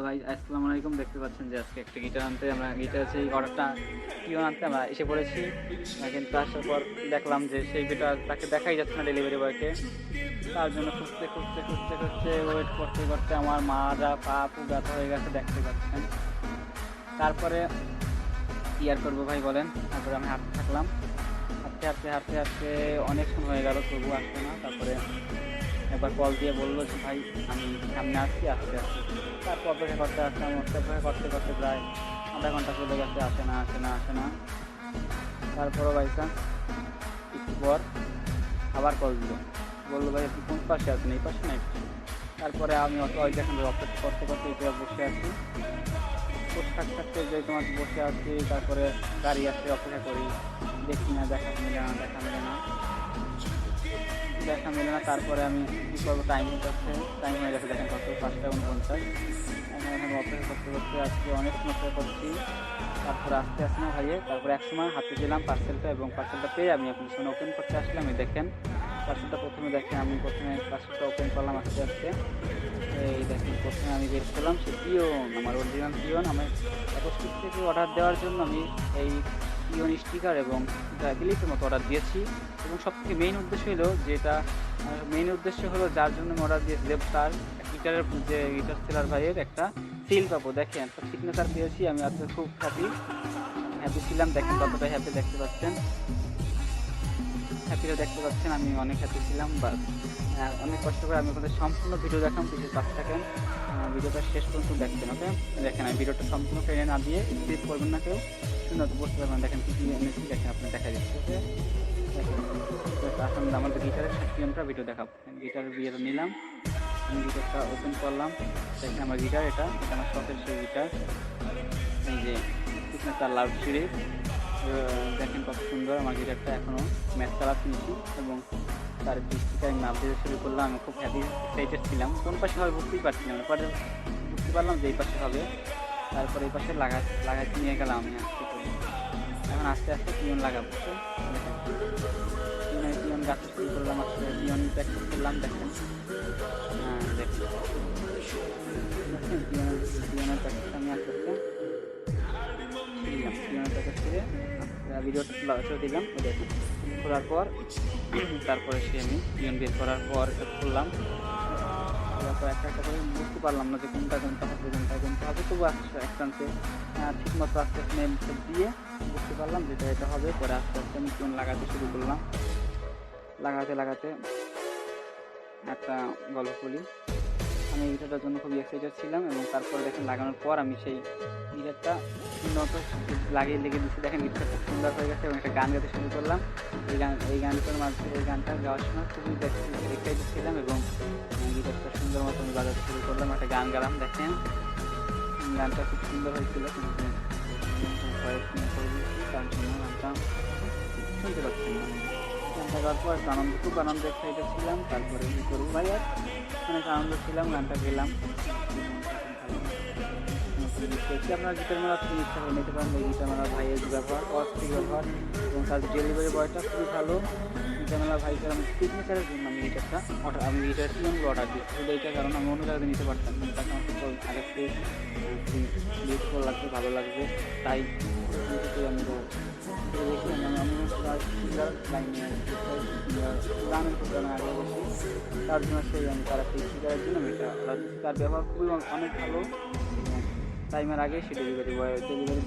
ভাই, আসসালামু আলাইকুম। দেখতে পাচ্ছেন যে আজকে একটা গিটার আনতে আমরা গিটার সেই অর্ডারটা পিওন আনতে আমরা এসে পড়েছি। কিন্তু আসার পর দেখলাম যে সেই গিটার তাকে দেখাই যাচ্ছে না ডেলিভারি বয়কে। তার জন্য খুঁজতে ওয়েট করতে করতে আমার মাজা পা পু ব্যথা হয়ে গেছে, দেখতে পাচ্ছেন। তারপরে কি আর করবো ভাই বলেন। তারপরে আমি হাঁটতে থাকলাম, হাঁটতে অনেকক্ষণ হয়ে গেল, তবু আসছে না। তারপরে একবার কল দিয়ে বললো যে ভাই আমি সামনে আসছি, আসতে। তারপর অপেক্ষা করতে আসলাম, অপেক্ষা করতে প্রায় আধা ঘন্টা চলে গেছে, আসে না। তারপরও বাই চান্স একটু পর আবার কল দিল, বললো ভাই আপনি কোন পাশে আছেন, এই পাশে না এই পাশে। তারপরে আমি ওই দেখেন অপেক্ষা করতে এই বসে আছি, থাকতে যে তোমার বসে আছি। তারপরে গাড়ি আসতে অপেক্ষা করি, দেখি না, দেখা মেলে না। তারপরে আমি কী করবো, টাইম হয়ে গেছে, দেখেন কত 5:49। এখন অপেক্ষা করতে আজকে অনেক সমস্যা করছি। তারপরে আসতে না ভাইয়ে। তারপরে এক সময় হাতে দিলাম পার্সেলটা, এবং পার্সেলটা পেয়ে আমি আপনার সামনে ওপেন করতে আসলাম। এই দেখেন পার্সেলটা আমি প্রথমে পার্সেলটা ওপেন করলাম আস্তে। এই দেখেন প্রথমে আমি বের করলাম সে পিওন, আমার অরিজিনাল পিওন। আমার একস্টিক থেকে অর্ডার দেওয়ার জন্য আমি এই পিওন স্টিকার এবং ক্লিপের মতো অর্ডার দিয়েছি। এবং সবথেকে মেইন উদ্দেশ্য হলো যার জন্য আমি অর্ডার দিয়েছি তার গিটারের যে গিটার সেলার ভাইয়ের একটা সিল পাবো। দেখেন একটা সিগনেচার পেয়েছি, আমি আজকে খুব হ্যাপি ছিলাম। দেখেন কতটা হ্যাপি দেখতে পাচ্ছেন, আমি অনেক হ্যাপি ছিলাম। বা অনেক কষ্ট করে আমি আপনাদের সম্পূর্ণ ভিডিও দেখাম, কিছু 5 সেকেন্ড ভিডিওটা শেষ পর্যন্ত দেখবেন। ওকে, দেখেন আমি ভিডিওটা সম্পূর্ণ ট্রেনে না দিয়ে স্কিপ করবেন না কেউ, শুনে বুঝতে পারবেন। দেখেন কী এনেছি, দেখেন আপনার দেখা যাচ্ছে। ওকে, দেখেন আসলে আমাদের গিটারের পিওনটা ভিডিও দেখাবো। গিটারের বিয়েটা নিলাম, আমি গিটারটা ওপেন করলাম। দেখেন আমার গিটার, এটা আমার শখের সেই গিটার। এই যে সিগনেচার লাভ সিরিজ, দেখেন কত সুন্দর আমার গিটারটা। এখনও ম্যাচ চালা কিনেছি এবং তার ডিস্ট্রিক্টে আমি নাম দিতে শুরু করলাম। আমি খুব হ্যাপি এক্সাইটেড ছিলাম, কোন পাশে হবে বুঝতেই পারছিলাম না। পরে বুঝতে পারলাম যে এই পাশে হবে। তারপরে এই পাশে লাগাইতে নিয়ে গেলাম আমি এখন আস্তে পিওন লাগাবো। পিওন গাছটা শুরু করলাম, আসলে পিওন প্র্যাকটিস করলাম। দেখেন পিওনের প্র্যাকটিস আমি আস্তে পিওনের প্র্যাকটিস করে ভিডিওটা দিলাম। খোলার পর তারপরে আমি পিওন বের করার পর খুললাম। একটা করে বুঝতে পারলাম না যে কোনটা হবে, তবু একটানতে ঠিকমতো আস্তে নেম দিয়ে বুঝতে পারলাম যেটা এটা হবে। পরে আস্তে আমি পিওন লাগাতে শুরু করলাম। লাগাতে একটা গল্প বলি। আমি এই গিটারটার জন্য খুবই এক্সাইটেড ছিলাম। এবং তারপরে দেখেন লাগানোর পর আমি সেই গিটারটা উন্নত লেগে দিচ্ছি। দেখেন গিটারটা খুব সুন্দর হয়ে গেছে এবং একটা গান গাইতে শুরু করলাম। এই গানটা গাওয়ার সময় খুবই এক্সাইটেড ছিলাম এবং গিটারটা সুন্দর মতো আমি বাজাতে শুরু করলাম। একটা গান গালাম, দেখেন গানটা খুব সুন্দর হয়েছিল, কিন্তু ভয়েস করে দিয়েছি, তার জন্য গানটা শুনতে পাচ্ছেন না। গানটা গাওয়ার পর খুব আনন্দ এক্সাইটেড ছিলাম। তারপরে কী করবো ভাই, আর অনেক আনন্দ ছিলাম, গানটা গেলাম। আপনার গিটার মেলা আপনি ইচ্ছা করে নিতে পারেন। এই গিটার মেলা ভাইয়ের ব্যবহার অস্থির ব্যবহার, এবং তার ডেলিভারি বয়টা খুবই ভালো। গিটার মেলা ভাইটার আমি সিগনেচারের জন্য আমি গিটার পিওনগুলো অর্ডার দিচ্ছি। শুধু এইটা কারণ আমি অন্য জায়গাতে নিতে পারতাম না, তাকে আমার খুব আরেকটু বিউটিফুল লাগবে, ভালো লাগবে। তাই আমি তার জন্য তারা সেই শিকারের জন্য আমি এটা অর্ডার দিচ্ছি। তার ব্যবহার খুবই অনেক ভালো, এবং টাইমের আগে সে ডেলিভারি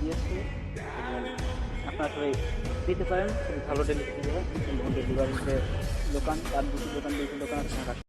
দিয়েছে। এবং আপনারা সবাই দিতে পারেন, খুবই ভালো ডেলিভারি দেবেন। ডেলিভারিতে দোকান, তার দুটি দোকান আছে ঢাকা